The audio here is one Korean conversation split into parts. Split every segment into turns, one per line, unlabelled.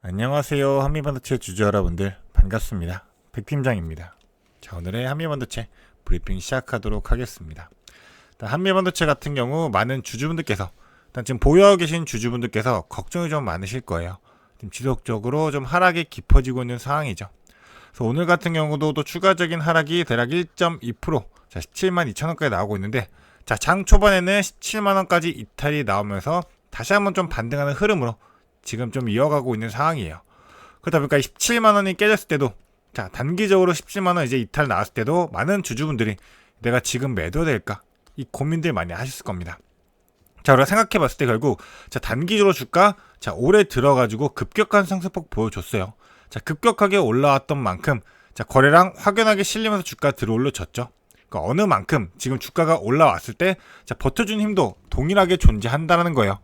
안녕하세요. 한미반도체 주주 여러분들 반갑습니다. 백팀장입니다. 자, 오늘의 한미반도체 브리핑 시작하도록 하겠습니다. 한미반도체 같은 경우 많은 주주분들께서 일단 지금 보유하고 계신 주주분들께서 걱정이 좀 많으실 거예요. 지금 지속적으로 좀 하락이 깊어지고 있는 상황이죠. 그래서 오늘 같은 경우도 또 추가적인 하락이 대략 1.2%, 자 17만 2천 원까지 나오고 있는데, 자 장 초반에는 17만 원까지 이탈이 나오면서 다시 한번 좀 반등하는 흐름으로 지금 좀 이어가고 있는 상황이에요. 그러다 보니까 17만원이 깨졌을 때도, 자 단기적으로 17만원 이제 이탈 나왔을 때도 많은 주주분들이 내가 지금 매도될까 이 고민들 많이 하셨을 겁니다. 자, 우리가 생각해 봤을 때 결국 자 단기적으로 주가 자 올해 들어가지고 급격한 상승폭 보여줬어요. 자 급격하게 올라왔던 만큼 자 거래량 확연하게 실리면서 주가 들어올려졌죠. 그러니까 어느 만큼 지금 주가가 올라왔을 때 자 버텨준 힘도 동일하게 존재한다는 거예요.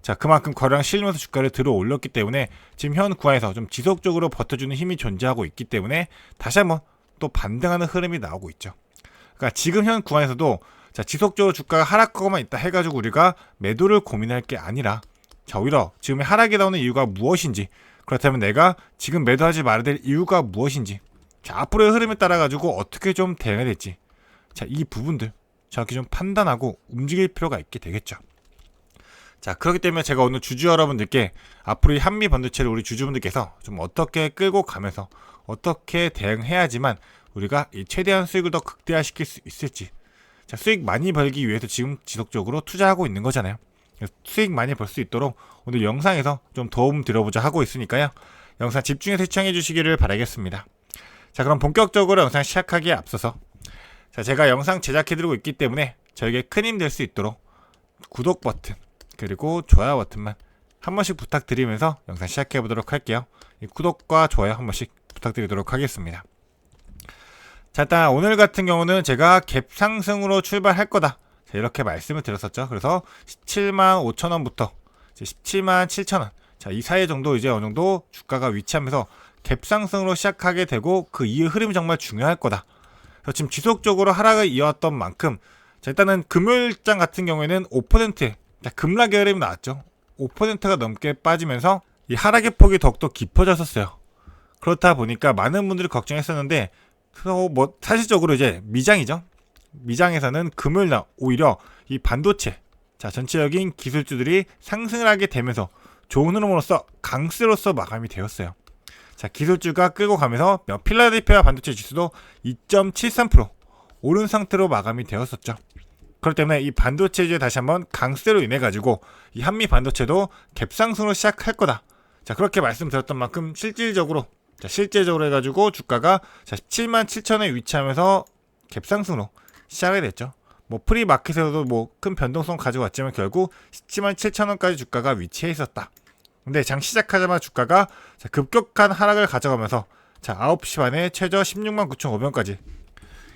자 그만큼 거래량 실리면서 주가를 들어 올렸기 때문에 지금 현 구간에서 좀 지속적으로 버텨주는 힘이 존재하고 있기 때문에 다시 한번 또 반등하는 흐름이 나오고 있죠. 그러니까 지금 현 구간에서도 자 지속적으로 주가가 하락하고만 있다 해가지고 우리가 매도를 고민할 게 아니라, 자 오히려 지금의 하락이 나오는 이유가 무엇인지, 그렇다면 내가 지금 매도하지 말아야 될 이유가 무엇인지, 자 앞으로의 흐름에 따라 가지고 어떻게 좀 대응해야 될지, 자 이 부분들 정확히 좀 판단하고 움직일 필요가 있게 되겠죠. 자 그렇기 때문에 제가 오늘 주주 여러분들께 앞으로 이 한미 반도체를 우리 주주분들께서 좀 어떻게 끌고 가면서 어떻게 대응해야지만 우리가 이 최대한 수익을 더 극대화시킬 수 있을지, 자 수익 많이 벌기 위해서 지금 지속적으로 투자하고 있는 거잖아요. 수익 많이 벌 수 있도록 오늘 영상에서 좀 도움 드려보자 하고 있으니까요, 영상 집중해서 시청해 주시기를 바라겠습니다. 자 그럼 본격적으로 영상 시작하기에 앞서서, 자 제가 영상 제작해드리고 있기 때문에 저에게 큰 힘 될 수 있도록 구독 버튼 그리고 좋아요 버튼만 한 번씩 부탁드리면서 영상 시작해 보도록 할게요. 구독과 좋아요 한 번씩 부탁드리도록 하겠습니다. 자 일단 오늘 같은 경우는 제가 갭 상승으로 출발할 거다, 자, 이렇게 말씀을 드렸었죠. 그래서 17만 5천원부터 17만 7천원, 자 이 사이 정도 이제 어느 정도 주가가 위치하면서 갭 상승으로 시작하게 되고 그 이후 흐름이 정말 중요할 거다. 그래서 지금 지속적으로 하락을 이어왔던 만큼, 자 일단은 금요일장 같은 경우에는 5%의 급락의 흐름이 나왔죠. 5%가 넘게 빠지면서 이 하락의 폭이 더욱더 깊어졌었어요. 그렇다 보니까 많은 분들이 걱정했었는데, 뭐 사실적으로 이제 미장이죠. 미장에서는 금요일날 오히려 이 반도체 자 전체적인 기술주들이 상승을 하게 되면서 좋은 흐름으로서 강세로서 마감이 되었어요. 자 기술주가 끌고 가면서 필라델피아 반도체 지수도 2.73% 오른 상태로 마감이 되었었죠. 그렇기 때문에 이 반도체주에 다시 한번 강세로 인해 가지고 이 한미 반도체도 갭상승으로 시작할 거다. 자 그렇게 말씀드렸던 만큼 실질적으로 해가지고 주가가 자 17만 7천원에 위치하면서 갭상승으로 시작이 됐죠. 뭐 프리마켓에서도 뭐 큰 변동성 가지고 왔지만 결국 17만 7천원까지 주가가 위치해 있었다. 근데 장 시작하자마자 주가가 자 급격한 하락을 가져가면서 자 9시 반에 최저 16만 9,500원까지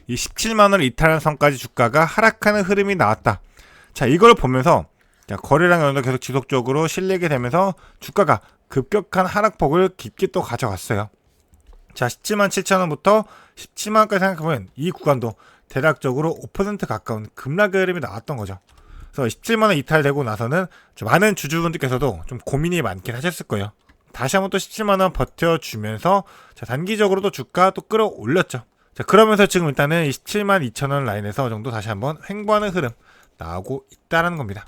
이 17만원을 이탈한 선까지 주가가 하락하는 흐름이 나왔다. 자 이걸 보면서 자 거래량 연도 계속 지속적으로 실리게 되면서 주가가 급격한 하락폭을 깊게 또 가져갔어요. 자 17만 7천원부터 17만원까지 생각해보면 이 구간도 대략적으로 5% 가까운 급락의 흐름이 나왔던 거죠. 그래서 17만원 이탈되고 나서는 많은 주주분들께서도 좀 고민이 많긴 하셨을 거예요. 다시 한번 또 17만원 버텨주면서 자 단기적으로도 주가 또 끌어올렸죠. 자 그러면서 지금 일단은 17만 2천원 라인에서 정도 다시 한번 횡보하는 흐름 나오고 있다는 겁니다.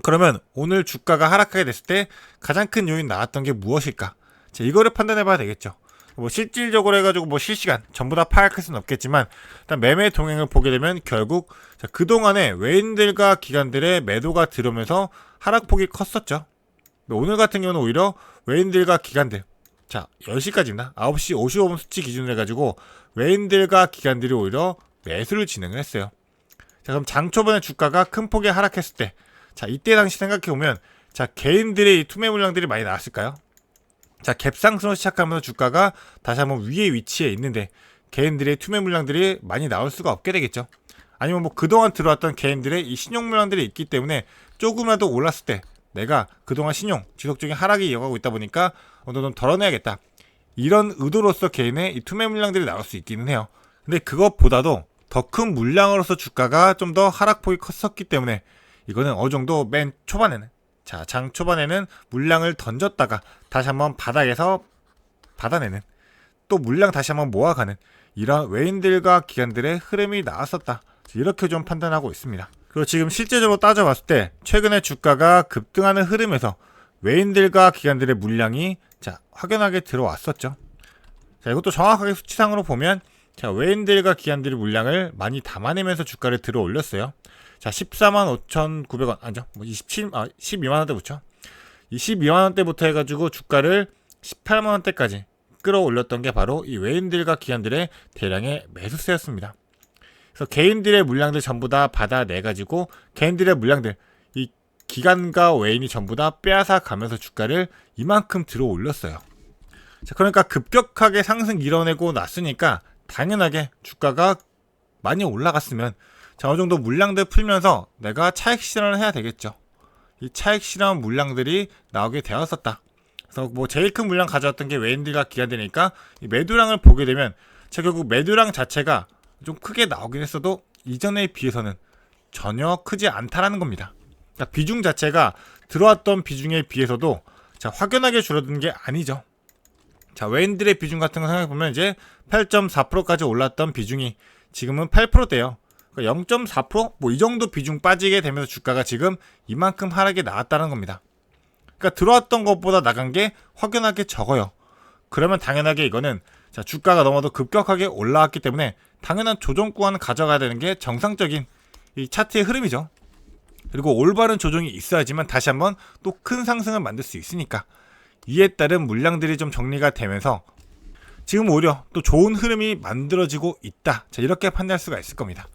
그러면 오늘 주가가 하락하게 됐을 때 가장 큰 요인 나왔던 게 무엇일까? 자 이거를 판단해 봐야 되겠죠. 뭐 실질적으로 해가지고 뭐 실시간 전부 다 파악할 수는 없겠지만, 일단 매매 동행을 보게 되면 결국 자 그동안에 외인들과 기관들의 매도가 들어오면서 하락폭이 컸었죠. 오늘 같은 경우는 오히려 외인들과 기관들, 자 10시까지나 9시 55분 수치 기준으로 해가지고 외인들과 기관들이 오히려 매수를 진행을 했어요. 자 그럼 장 초반에 주가가 큰 폭에 하락했을 때, 자 이때 당시 생각해보면 자 개인들의 이 투매 물량들이 많이 나왔을까요? 자 갭상승으로 시작하면서 주가가 다시 한번 위에 위치해 있는데 개인들의 투매 물량들이 많이 나올 수가 없게 되겠죠. 아니면 뭐 그동안 들어왔던 개인들의 이 신용 물량들이 있기 때문에 조금이라도 올랐을 때 내가 그동안 신용 지속적인 하락이 이어가고 있다 보니까 어느 정도 덜어내야겠다, 이런 의도로서 개인의 이 투매 물량들이 나올 수 있기는 해요. 근데 그것보다도 더 큰 물량으로서 주가가 좀 더 하락폭이 컸었기 때문에 이거는 어느 정도 맨 초반에는 자, 장 초반에는 물량을 던졌다가 다시 한번 바닥에서 받아내는, 또 물량 다시 한번 모아가는 이런 외인들과 기관들의 흐름이 나왔었다. 이렇게 좀 판단하고 있습니다. 그리고 지금 실제적으로 따져봤을 때 최근에 주가가 급등하는 흐름에서 외인들과 기관들의 물량이 자, 확연하게 들어왔었죠. 자, 이것도 정확하게 수치상으로 보면 자, 외인들과 기관들의 물량을 많이 담아내면서 주가를 들어 올렸어요. 자, 145,900원 아니죠, 뭐 12만원대 붙여. 이 12만원대부터 해가지고 주가를 18만원대까지 끌어올렸던 게 바로 이 외인들과 기관들의 대량의 매수세였습니다. 그래서 개인들의 물량들 전부 다 받아내가지고 개인들의 물량들, 이 기관과 외인이 전부 다 빼앗아 가면서 주가를 이만큼 들어 올렸어요. 자, 그러니까 급격하게 상승 이뤄내고 났으니까 당연하게 주가가 많이 올라갔으면 자, 어느 정도 물량들 풀면서 내가 차익 실현을 해야 되겠죠. 이 차익 실현 물량들이 나오게 되었었다. 그래서 뭐 제일 큰 물량 가져왔던 게 외인들과 기관들이니까 이 매도량을 보게 되면 결국 매도량 자체가 좀 크게 나오긴 했어도 이전에 비해서는 전혀 크지 않다라는 겁니다. 그러니까 비중 자체가 들어왔던 비중에 비해서도 자, 확연하게 줄어든 게 아니죠. 자, 외인들의 비중 같은 거 생각해보면 이제 8.4%까지 올랐던 비중이 지금은 8%대요. 그러니까 0.4%? 뭐 이 정도 비중 빠지게 되면서 주가가 지금 이만큼 하락이 나왔다는 겁니다. 그러니까 들어왔던 것보다 나간 게 확연하게 적어요. 그러면 당연하게 이거는 자, 주가가 너무도 급격하게 올라왔기 때문에 당연한 조정 구간을 가져가야 되는 게 정상적인 이 차트의 흐름이죠. 그리고 올바른 조정이 있어야지만 다시 한번 또 큰 상승을 만들 수 있으니까 이에 따른 물량들이 좀 정리가 되면서 지금 오히려 또 좋은 흐름이 만들어지고 있다. 자, 이렇게 판단할 수가 있을 겁니다.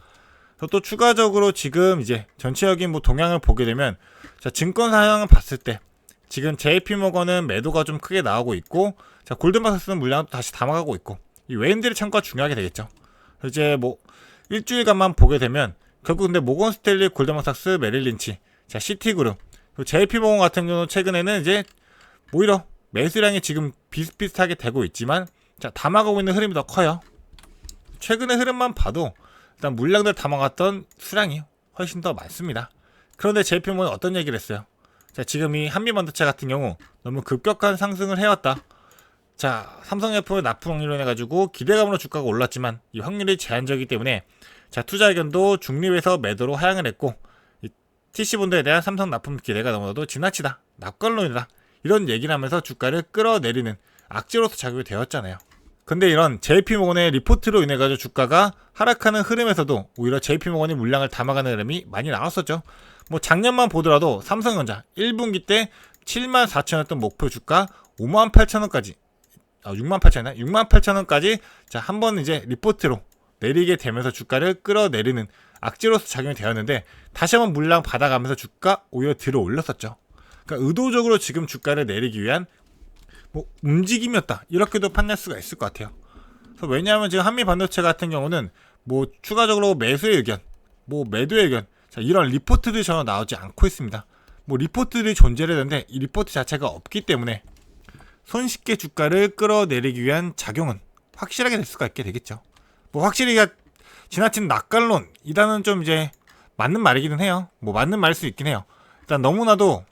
또 추가적으로 지금 이제 전체적인 뭐 동향을 보게 되면 자, 증권 상황을 봤을 때 지금 JP모건은 매도가 좀 크게 나오고 있고 자, 골드만삭스는 물량을 다시 담아가고 있고 이 외인들의 참가가 중요하게 되겠죠. 이제 뭐 일주일간만 보게 되면 결국 근데 모건 스탠리, 골드만삭스, 메릴린치, 자, 시티그룹, 그리고 JP모건 같은 경우는 최근에는 이제 오히려 매수량이 지금 비슷비슷하게 되고 있지만 자, 담아가고 있는 흐름이 더 커요. 최근의 흐름만 봐도 일단 물량들 담아갔던 수량이 훨씬 더 많습니다. 그런데 JP모건은 어떤 얘기를 했어요? 자, 지금 이 한미반도체 같은 경우 너무 급격한 상승을 해왔다. 자, 삼성F의 납품 확률로 해가지고 기대감으로 주가가 올랐지만 이 확률이 제한적이기 때문에 자, 투자 의견도 중립에서 매도로 하향을 했고 이 TC본드에 대한 삼성 납품 기대가 너무나도 지나치다, 낙관론이다, 이런 얘기를 하면서 주가를 끌어내리는 악재로서 작용이 되었잖아요. 근데 이런 JP모건의 리포트로 인해 가지고 주가가 하락하는 흐름에서도 오히려 JP모건이 물량을 담아가는 흐름이 많이 나왔었죠. 뭐 작년만 보더라도 삼성전자 1분기 때 74,000원이었던 목표 주가 58,000원까지 68,000원이나 68,000원까지 자, 한번 이제 리포트로 내리게 되면서 주가를 끌어내리는 악재로서 작용이 되었는데 다시 한번 물량 받아가면서 주가 오히려 들어 올렸었죠. 그러니까 의도적으로 지금 주가를 내리기 위한 뭐 움직임이었다, 이렇게도 판단할 수가 있을 것 같아요. 그래서 왜냐하면 지금 한미반도체 같은 경우는 뭐 추가적으로 매수의 의견, 뭐 매도의 의견, 자, 이런 리포트들이 전혀 나오지 않고 있습니다. 뭐 리포트들이 존재를 했는데 이 리포트 자체가 없기 때문에 손쉽게 주가를 끌어내리기 위한 작용은 확실하게 될 수가 있게 되겠죠. 뭐 확실히 지나친 낙관론이라는 좀 이제 맞는 말이기는 해요. 뭐 맞는 말일 수 있긴 해요. 일단 너무나도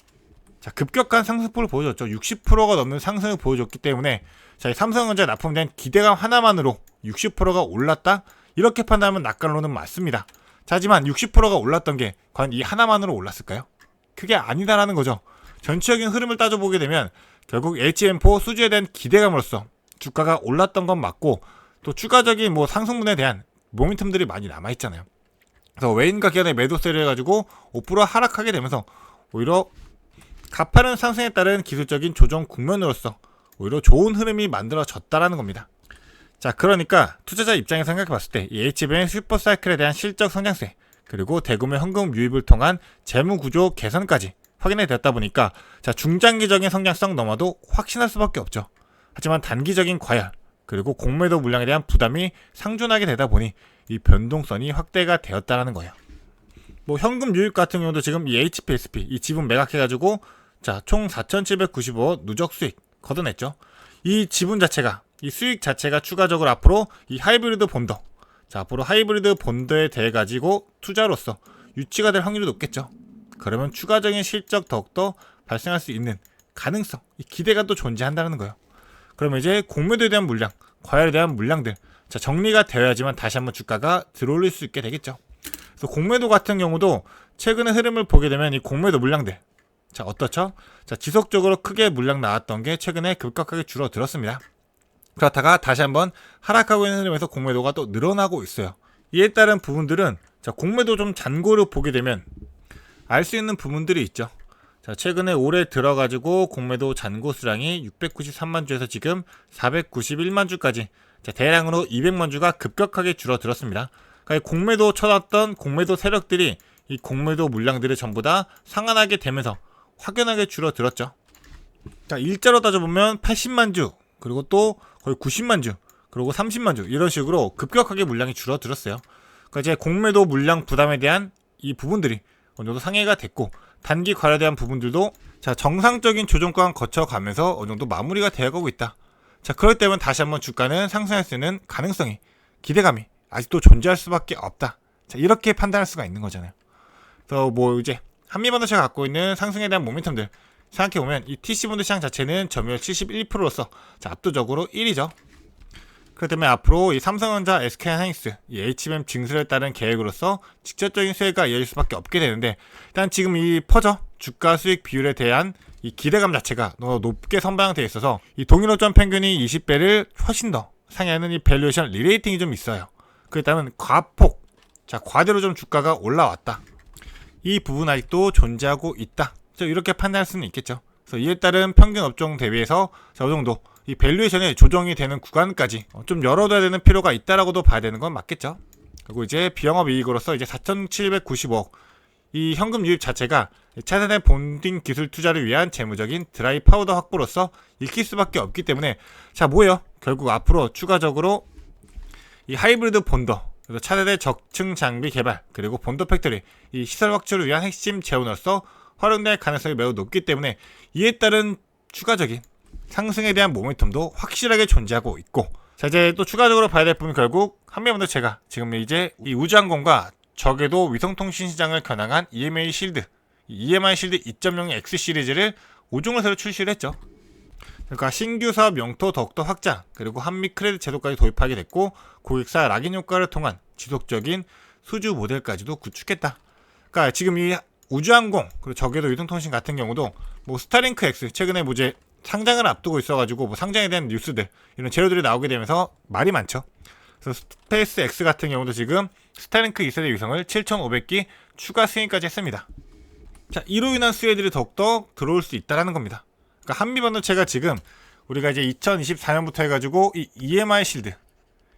자, 급격한 상승폭을 보여줬죠. 60%가 넘는 상승을 보여줬기 때문에 자, 이 삼성전자 납품에 대한 기대감 하나만으로 60%가 올랐다? 이렇게 판단하면 낙관론은 맞습니다. 자, 하지만 60%가 올랐던 게 과연 이 하나만으로 올랐을까요? 그게 아니다라는 거죠. 전체적인 흐름을 따져보게 되면 결국 HM4 수주에 대한 기대감으로써 주가가 올랐던 건 맞고 또 추가적인 뭐 상승분에 대한 모멘텀들이 많이 남아있잖아요. 그래서 외인과 기관의 매도세를 해가지고 5% 하락하게 되면서 오히려 가파른 상승에 따른 기술적인 조정 국면으로서 오히려 좋은 흐름이 만들어졌다라는 겁니다. 자, 그러니까 투자자 입장에서 생각해봤을 때 이 HBM의 슈퍼사이클에 대한 실적 성장세 그리고 대규모 현금 유입을 통한 재무구조 개선까지 확인이 되었다 보니까 자, 중장기적인 성장성 너머도 확신할 수밖에 없죠. 하지만 단기적인 과열 그리고 공매도 물량에 대한 부담이 상존하게 되다 보니 이 변동성이 확대가 되었다라는 거예요. 뭐 현금 유입 같은 경우도 지금 이 HPSP 이 지분 매각해가지고 자, 총 4,795억 누적 수익 걷어냈죠. 이 지분 자체가 이 수익 자체가 추가적으로 앞으로 이 하이브리드 본더, 자, 앞으로 하이브리드 본더에 대해 가지고 투자로서 유치가 될 확률이 높겠죠. 그러면 추가적인 실적 더욱더 발생할 수 있는 가능성, 이 기대가 또 존재한다는 거예요. 그러면 이제 공매도에 대한 물량, 과열에 대한 물량들, 자, 정리가 되어야지만 다시 한번 주가가 들어올릴 수 있게 되겠죠. 그래서 공매도 같은 경우도 최근의 흐름을 보게 되면 이 공매도 물량들, 자, 어떻죠? 자, 지속적으로 크게 물량 나왔던 게 최근에 급격하게 줄어들었습니다. 그렇다가 다시 한번 하락하고 있는 흐름에서 공매도가 또 늘어나고 있어요. 이에 따른 부분들은, 자, 공매도 좀 잔고를 보게 되면 알 수 있는 부분들이 있죠. 자, 최근에 올해 들어가지고 공매도 잔고 수량이 693만 주에서 지금 491만 주까지, 자, 대량으로 200만 주가 급격하게 줄어들었습니다. 그러니까 공매도 쳐놨던 공매도 세력들이 이 공매도 물량들을 전부 다 상환하게 되면서 확연하게 줄어들었죠. 자, 일자로 따져보면 80만 주, 그리고 또 거의 90만 주, 그리고 30만 주, 이런 식으로 급격하게 물량이 줄어들었어요. 그러니까 이제 공매도 물량 부담에 대한 이 부분들이 어느 정도 상해가 됐고, 단기 과열에 대한 부분들도, 자, 정상적인 조정권 거쳐가면서 어느 정도 마무리가 되어가고 있다. 자, 그럴 때면 다시 한번 주가는 상승할 수 있는 가능성이, 기대감이 아직도 존재할 수밖에 없다. 자, 이렇게 판단할 수가 있는 거잖아요. 그래서 뭐 이제 한미반도체가 갖고 있는 상승에 대한 모멘텀들 생각해보면 이 TC본드 시장 자체는 점유율 71%로서 자, 압도적으로 1위죠. 그렇기 때문에 앞으로 이 삼성전자, SK하이닉스, 이 HBM 증설에 따른 계획으로서 직접적인 수혜가 이어질 수밖에 없게 되는데, 일단 지금 이 퍼저 주가 수익 비율에 대한 이 기대감 자체가 너무 높게 선방되어 있어서 이 동일호점 평균이 20배를 훨씬 더 상회하는 이 밸류에이션 리레이팅이 좀 있어요. 그렇기 때문에 과폭, 자, 과대로 좀 주가가 올라왔다. 이 부분 아직도 존재하고 있다. 이렇게 판단할 수는 있겠죠. 그래서 이에 따른 평균 업종 대비해서 자, 어느 정도 이 밸류에이션이 조정이 되는 구간까지 좀 열어둬야 되는 필요가 있다라고도 봐야 되는 건 맞겠죠. 그리고 이제 비영업 이익으로서 이제 4,795억, 이 현금 유입 자체가 차세대 본딩 기술 투자를 위한 재무적인 드라이 파우더 확보로서 읽힐 수밖에 없기 때문에, 자, 뭐예요? 결국 앞으로 추가적으로 이 하이브리드 본더, 그래서 차세대 적층 장비 개발, 그리고 본더 팩토리, 이 시설 확충을 위한 핵심 재원으로서 활용될 가능성이 매우 높기 때문에 이에 따른 추가적인 상승에 대한 모멘텀도 확실하게 존재하고 있고, 자, 이제 또 추가적으로 봐야 될 부분, 결국 한미반도체가 지금 이제 이 우주항공과 저궤도 위성통신 시장을 겨냥한 EMI 실드 2.0 X 시리즈를 5종을 새로 출시를 했죠. 그러니까 신규 사업 영토 더욱더 확장, 그리고 한미 크레딧 제도까지 도입하게 됐고, 고객사 락인 효과를 통한 지속적인 수주 모델까지도 구축했다. 그러니까 지금 이 우주항공, 그리고 저궤도 위성통신 같은 경우도 뭐 스타링크 X 최근에 뭐 이제 상장을 앞두고 있어가지고 뭐 상장에 대한 뉴스들, 이런 재료들이 나오게 되면서 말이 많죠. 그래서 스페이스 X 같은 경우도 지금 스타링크 2세대 위성을 7,500기 추가 승인까지 했습니다. 자, 이로 인한 수혜들이 더욱더 들어올 수 있다는 겁니다. 그러니까 한미반도체가 지금 우리가 이제 2024년부터 해가지고 이 EMI 실드,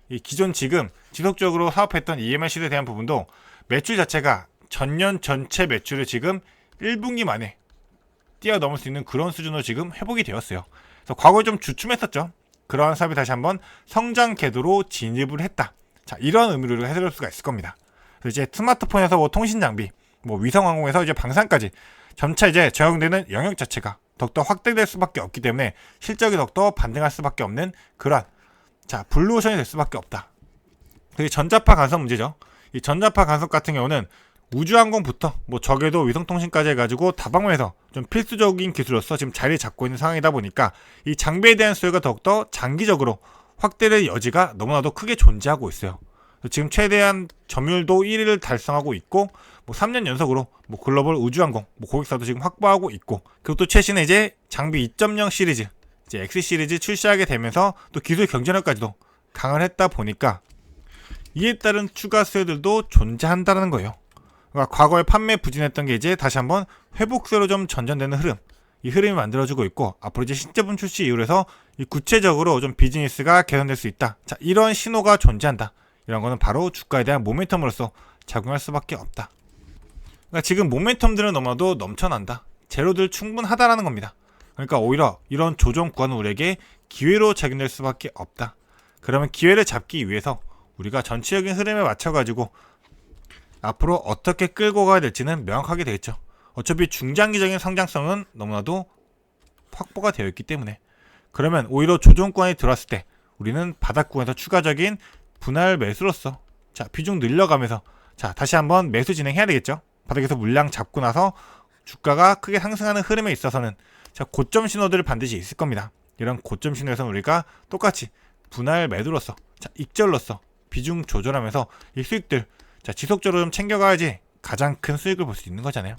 이 기존 지금 지속적으로 사업했던 EMI 실드에 대한 부분도 매출 자체가 전년 전체 매출을 지금 1분기 만에 뛰어넘을 수 있는 그런 수준으로 지금 회복이 되었어요. 그래서 과거에 좀 주춤했었죠. 그러한 사업이 다시 한번 성장 궤도로 진입을 했다. 자, 이런 의미로 우리가 해석할 수가 있을 겁니다. 그래서 이제 스마트폰에서 뭐 통신 장비, 뭐 위성항공에서 이제 방산까지 점차 이제 적용되는 영역 자체가 더욱더 확대될 수밖에 없기 때문에 실적이 더욱더 반등할 수밖에 없는 그러한, 자, 블루오션이 될 수밖에 없다. 그리고 전자파 간섭 문제죠. 이 전자파 간섭 같은 경우는 우주항공부터 뭐 저궤도 위성통신까지 해가지고 다방면에서 좀 필수적인 기술로서 지금 자리 잡고 있는 상황이다 보니까 이 장비에 대한 수요가 더욱더 장기적으로 확대될 여지가 너무나도 크게 존재하고 있어요. 지금 최대한 점유율도 1위를 달성하고 있고, 뭐 3년 연속으로 뭐 글로벌 우주항공 뭐 고객사도 지금 확보하고 있고, 그리고 또 최신의 이제 장비 2.0 시리즈, 이제 X 시리즈 출시하게 되면서 또 기술 경쟁력까지도 강화를 했다 보니까 이에 따른 추가 수요들도 존재한다는 거예요. 그러니까 과거에 판매 부진했던 게 이제 다시 한번 회복세로 좀 전전되는 흐름, 이 흐름이 만들어지고 있고, 앞으로 이제 신제품 출시 이후로 해서 이 구체적으로 좀 비즈니스가 개선될 수 있다. 자, 이런 신호가 존재한다. 이런 거는 바로 주가에 대한 모멘텀으로서 작용할 수밖에 없다. 그러니까 지금 모멘텀들은 너무나도 넘쳐난다. 재료들 충분하다라는 겁니다. 그러니까 오히려 이런 조정 구간은 우리에게 기회로 작용될 수밖에 없다. 그러면 기회를 잡기 위해서 우리가 전체적인 흐름에 맞춰가지고 앞으로 어떻게 끌고 가야 될지는 명확하게 되겠죠. 어차피 중장기적인 성장성은 너무나도 확보가 되어 있기 때문에, 그러면 오히려 조정권이 들어왔을 때 우리는 바닥권에서 추가적인 분할 매수로서, 자, 비중 늘려가면서, 자, 다시 한번 매수 진행해야 되겠죠. 바닥에서 물량 잡고 나서 주가가 크게 상승하는 흐름에 있어서는 자, 고점 신호들을 반드시 있을 겁니다. 이런 고점 신호에서는 우리가 똑같이 분할 매도로서 자, 익절로서 비중 조절하면서 이 수익들 자, 지속적으로 좀 챙겨가야지 가장 큰 수익을 볼 수 있는 거잖아요.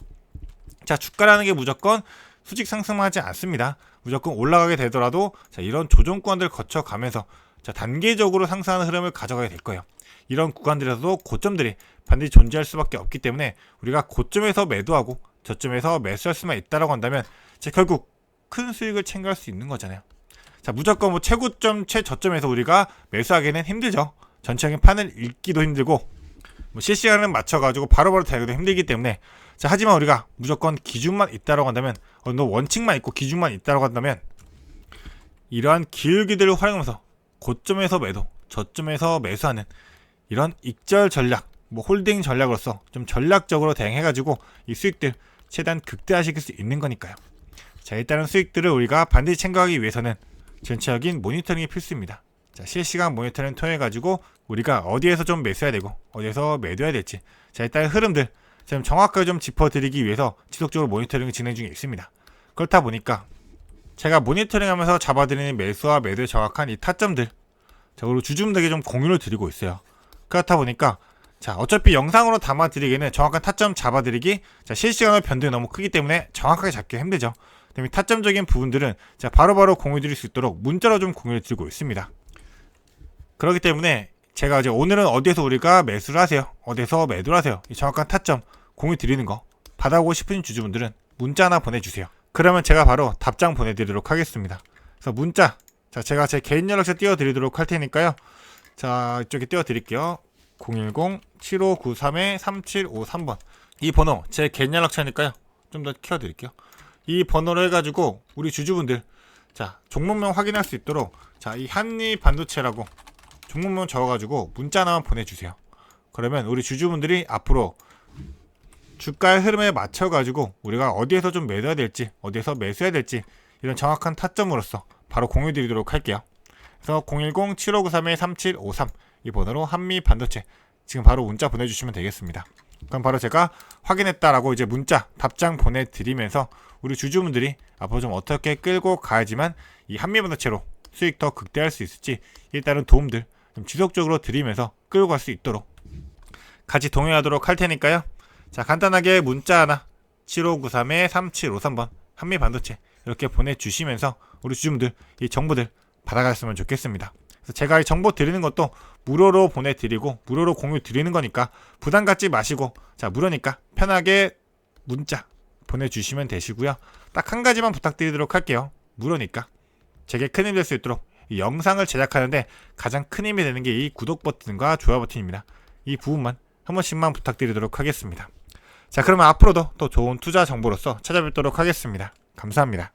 자, 주가라는 게 무조건 수직 상승만 하지 않습니다. 무조건 올라가게 되더라도 자, 이런 조정 구간들을 거쳐가면서 자, 단계적으로 상승하는 흐름을 가져가게 될 거예요. 이런 구간들에서도 고점들이 반드시 존재할 수밖에 없기 때문에 우리가 고점에서 매도하고 저점에서 매수할 수만 있다라고 한다면 자, 결국 큰 수익을 챙겨갈 수 있는 거잖아요. 자, 무조건 뭐 최고점, 최저점에서 우리가 매수하기는 힘들죠. 전체적인 판을 읽기도 힘들고 뭐 실시간을 맞춰가지고 바로바로 되기도 힘들기 때문에 자, 하지만 우리가 무조건 기준만 있다라고 한다면 어느 원칙만 있고 기준만 있다라고 한다면 이러한 기울기들을 활용해서 고점에서 매도, 저점에서 매수하는 이런 익절 전략, 뭐 홀딩 전략으로서 좀 전략적으로 대응해가지고 이 수익들 최대한 극대화시킬 수 있는 거니까요. 자, 일단은 수익들을 우리가 반드시 챙겨가기 위해서는 전체적인 모니터링이 필수입니다. 자, 실시간 모니터링 통해가지고 우리가 어디에서 좀 매수해야 되고 어디에서 매도해야 될지 자, 일단 흐름들 좀 정확하게 좀 짚어드리기 위해서 지속적으로 모니터링을 진행 중에 있습니다. 그렇다 보니까 제가 모니터링하면서 잡아드리는 매수와 매도의 정확한 이 타점들 자, 그리고 주주분들에게 좀 공유를 드리고 있어요. 그렇다 보니까 자, 어차피 영상으로 담아드리기에는 정확한 타점 잡아드리기 자, 실시간으로 변동이 너무 크기 때문에 정확하게 잡기가 힘들죠. 그다음에 타점적인 부분들은 자, 바로바로 공유드릴 수 있도록 문자로 좀 공유를 드리고 있습니다. 그렇기 때문에 제가 이제 오늘은 어디에서 우리가 매수를 하세요, 어디에서 매도를 하세요, 이 정확한 타점 공유 드리는 거 받아보고 싶은 주주분들은 문자 하나 보내주세요. 그러면 제가 바로 답장 보내드리도록 하겠습니다. 그래서 문자 자, 제가 제 개인 연락처 띄워드리도록 할 테니까요. 자, 이쪽에 띄워드릴게요. 010-7593-3753번 이 번호 제 개인 연락처니까요. 좀 더 키워드릴게요. 이 번호로 해가지고 우리 주주분들 자, 종목명 확인할 수 있도록 자, 이 한리반도체라고 종목명 적어가지고 문자 하나만 보내주세요. 그러면 우리 주주분들이 앞으로 주가의 흐름에 맞춰가지고 우리가 어디에서 좀 매도해야 될지 어디에서 매수해야 될지 이런 정확한 타점으로서 바로 공유드리도록 할게요. 그래서 010-7593-3753 이 번호로 한미반도체 지금 바로 문자 보내주시면 되겠습니다. 그럼 바로 제가 확인했다라고 이제 문자 답장 보내드리면서 우리 주주분들이 앞으로 좀 어떻게 끌고 가야지만 이 한미반도체로 수익 더 극대화할 수 있을지 일단은 도움들 좀 지속적으로 드리면서 끌고 갈 수 있도록 같이 동행하도록 할 테니까요. 자, 간단하게 문자 하나 7593-3753번 한미반도체 이렇게 보내주시면서 우리 주주분들 이 정보들 받아갔으면 좋겠습니다. 그래서 제가 이 정보 드리는 것도 무료로 보내드리고 무료로 공유 드리는 거니까 부담 갖지 마시고 자, 무료니까 편하게 문자 보내주시면 되시고요. 딱 한 가지만 부탁드리도록 할게요. 무료니까 제게 큰 힘이 될 수 있도록 이 영상을 제작하는데 가장 큰 힘이 되는 게 이 구독 버튼과 좋아요 버튼입니다. 이 부분만 한 번씩만 부탁드리도록 하겠습니다. 자, 그러면 앞으로도 또 좋은 투자 정보로서 찾아뵙도록 하겠습니다. 감사합니다.